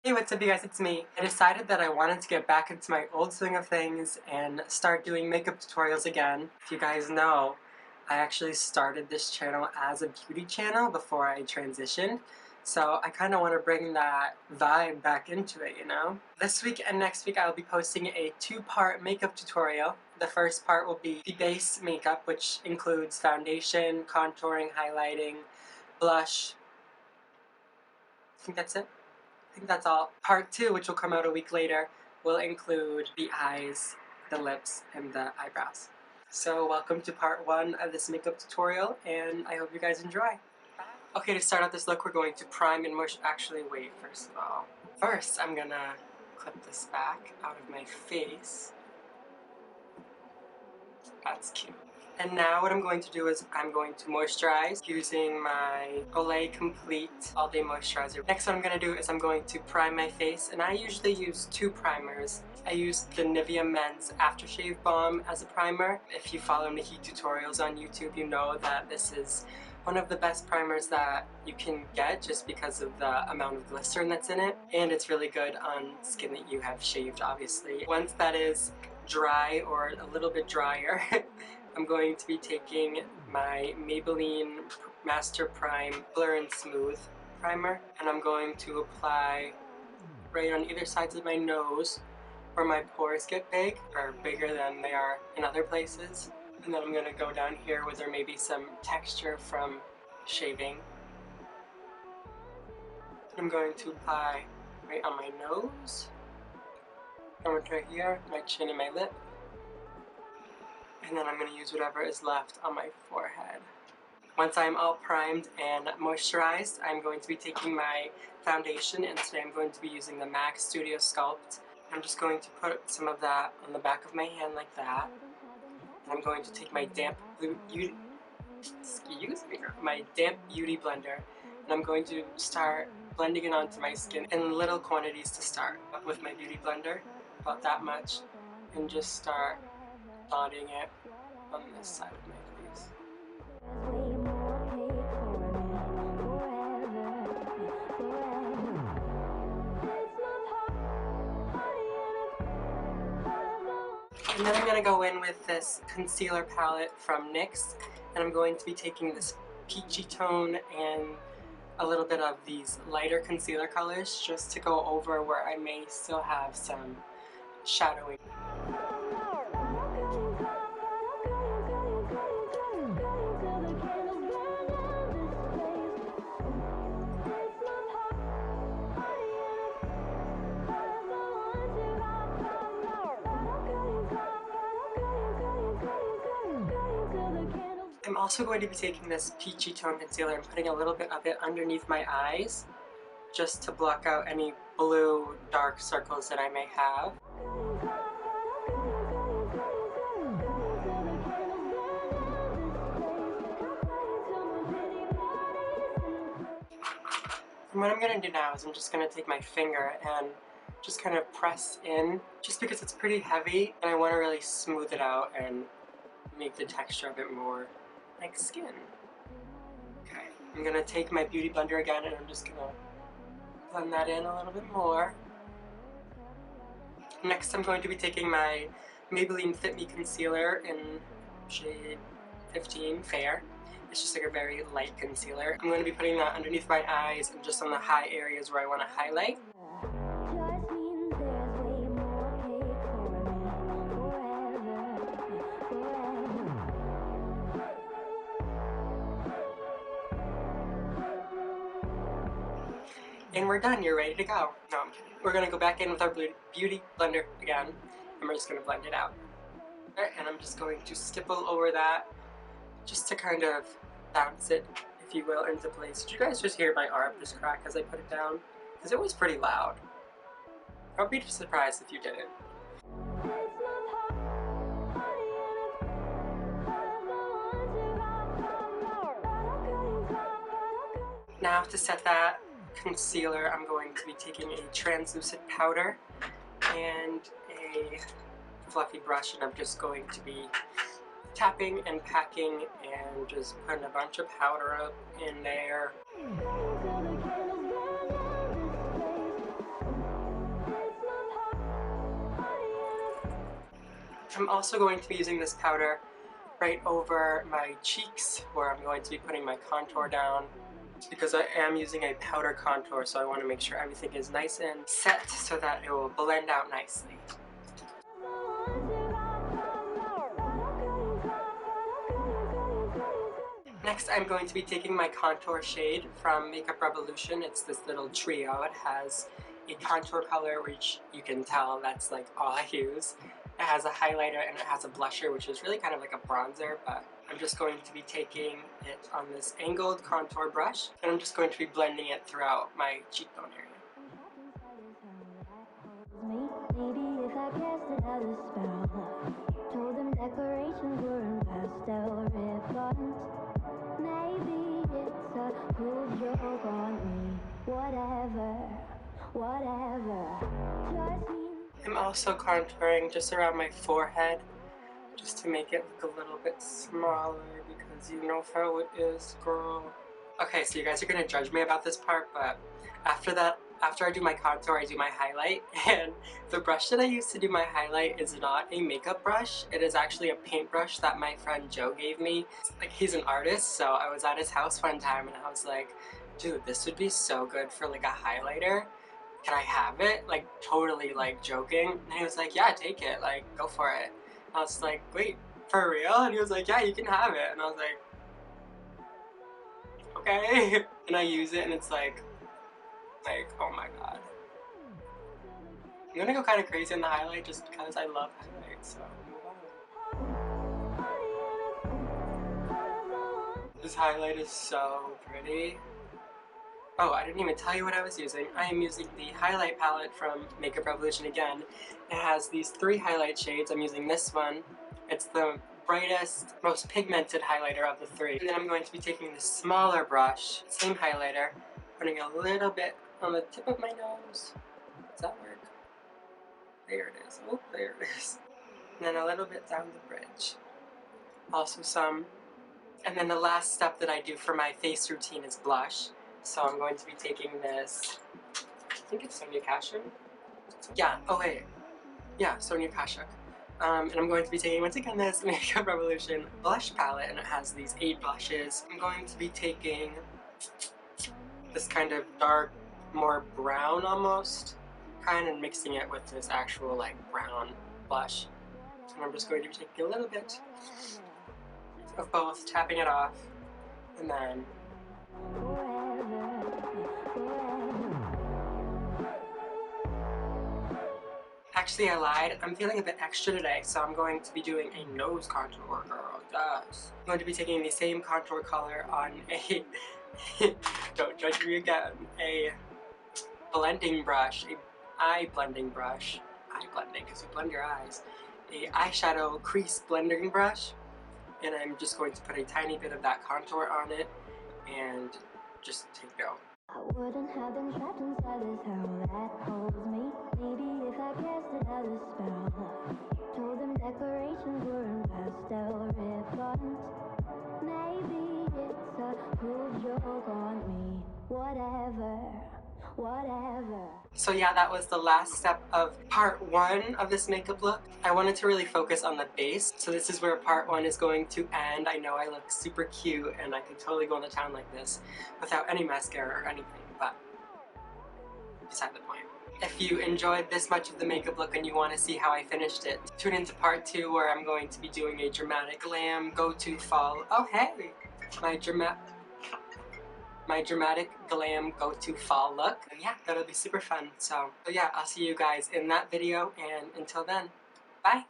Hey, what's up you guys, it's me. I decided that I wanted to get back into my old swing of things and start doing makeup tutorials again. If you guys know, I actually started this channel as a beauty channel before I transitioned. So I kind of want to bring that vibe back into it, you know? This week and next week I'll be posting a two-part makeup tutorial. The first part will be the base makeup, which includes foundation, contouring, highlighting, blush. I think that's it. I think that's all. Part 2, which will come out a week later, will include the eyes, the lips, and the eyebrows. So welcome to part 1 of this makeup tutorial, and I hope you guys enjoy. Okay, to start out this look, we're going to prime and moisturize. Actually, wait, first of all. First, I'm gonna clip this back out of my face. That's cute. And now what I'm going to do is I'm going to moisturize using my Olay Complete All Day Moisturizer. Next what I'm going to do is I'm going to prime my face, and I usually use 2 primers. I use the Nivea Men's Aftershave Balm as a primer. If you follow Nikki tutorials on YouTube, you know that this is one of the best primers that you can get just because of the amount of glycerin that's in it. And it's really good on skin that you have shaved, obviously. Once that is dry or a little bit drier, I'm going to be taking my Maybelline Master Prime Blur and Smooth primer, and I'm going to apply right on either sides of my nose where my pores get big, or bigger than they are in other places. And then I'm going to go down here where there may be some texture from shaving. I'm going to apply right on my nose, and right here, my chin and my lip. And then I'm going to use whatever is left on my forehead. Once I'm all primed and moisturized, I'm going to be taking my foundation, and today I'm going to be using the MAC Studio Sculpt. I'm just going to put some of that on the back of my hand like that. And I'm going to take my damp beauty blender, and I'm going to start blending it onto my skin in little quantities to start with my beauty blender, about that much, and just start dotting it on this side of my face. And then I'm going to go in with this concealer palette from NYX, and I'm going to be taking this peachy tone and a little bit of these lighter concealer colors just to go over where I may still have some shadowing. I'm also going to be taking this peachy tone concealer and putting a little bit of it underneath my eyes just to block out any blue dark circles that I may have. And what I'm going to do now is I'm just going to take my finger and just kind of press in, just because it's pretty heavy and I want to really smooth it out and make the texture of it more like skin. Okay, I'm going to take my beauty blender again, and I'm just going to blend that in a little bit more. Next I'm going to be taking my Maybelline Fit Me Concealer in shade 15 Fair. It's just like a very light concealer. I'm going to be putting that underneath my eyes and just on the high areas where I want to highlight. And we're done, you're ready to go. No, I'm kidding. We're gonna go back in with our beauty blender again, and we're just gonna blend it out. Alright, and I'm just going to stipple over that, just to kind of bounce it, if you will, into place. Did you guys just hear my arm just crack as I put it down? Because it was pretty loud. I would be surprised if you didn't. Now to set that concealer, I'm going to be taking a translucent powder and a fluffy brush, and I'm just going to be tapping and packing and just putting a bunch of powder up in there. I'm also going to be using this powder right over my cheeks where I'm going to be putting my contour down, because I am using a powder contour, so I want to make sure everything is nice and set so that it will blend out nicely. Next, I'm going to be taking my contour shade from Makeup Revolution. It's this little trio. It has a contour color, which you can tell that's like all I use. It has a highlighter and it has a blusher, which is really kind of like a bronzer, but I'm just going to be taking it on this angled contour brush, and I'm just going to be blending it throughout my cheekbone area. Maybe if I cast another spell, told them decorations were in pastel ribbons. Maybe it's a cool joke on me. Whatever. I'm also contouring just around my forehead, just to make it look a little bit smaller, because you know how it is, girl. Okay, so you guys are gonna judge me about this part, but after I do my contour, I do my highlight, and the brush that I use to do my highlight is not a makeup brush. It is actually a paintbrush that my friend Joe gave me. Like, he's an artist, so I was at his house one time and I was like, dude, this would be so good for like a highlighter. Can I have it? Like, totally like joking. And he was like, yeah, take it, like, go for it. I was like, wait, for real? And he was like, yeah, you can have it. And I was like, okay. And I use it and it's like, oh my god. I'm gonna go kind of crazy in the highlight just because I love highlights, so this highlight is so pretty. Oh, I didn't even tell you what I was using. I am using the highlight palette from Makeup Revolution again. It has these 3 highlight shades. I'm using this one. It's the brightest, most pigmented highlighter of the 3. And then I'm going to be taking the smaller brush, same highlighter, putting a little bit on the tip of my nose. Does that work? There it is. Oh, there it is. And then a little bit down the bridge. Also some. And then the last step that I do for my face routine is blush. So I'm going to be taking this, I think it's Sonia Kashuk. Yeah, oh wait. Yeah, Sonia Kashuk. And I'm going to be taking, once again, this Makeup Revolution blush palette, and it has these 8 blushes. I'm going to be taking this kind of dark, more brown almost, kind of mixing it with this actual like brown blush. And I'm just going to be taking a little bit of both, tapping it off, and then actually I lied, I'm feeling a bit extra today, so I'm going to be doing a nose contour, girl, yes. I'm going to be taking the same contour color on a, don't judge me again, a blending brush, a eye blending brush, eye blending because you blend your eyes, a eyeshadow crease blending brush, and I'm just going to put a tiny bit of that contour on it and just take go. I wouldn't have been trapped inside this hell that holds me. Maybe if I cast another spell, told them decorations were in pastel ribbons. Maybe it's a cool joke on me. Whatever. So yeah, that was the last step of part 1 of this makeup look. I wanted to really focus on the base, so this is where part 1 is going to end. I know I look super cute and I could totally go into town like this without any mascara or anything, but beside the point. If you enjoyed this much of the makeup look and you want to see how I finished it, tune into part 2 where I'm going to be doing a dramatic glam go-to fall. Oh hey! My dramatic glam go-to fall look. And yeah, that'll be super fun. So yeah, I'll see you guys in that video, and until then, bye!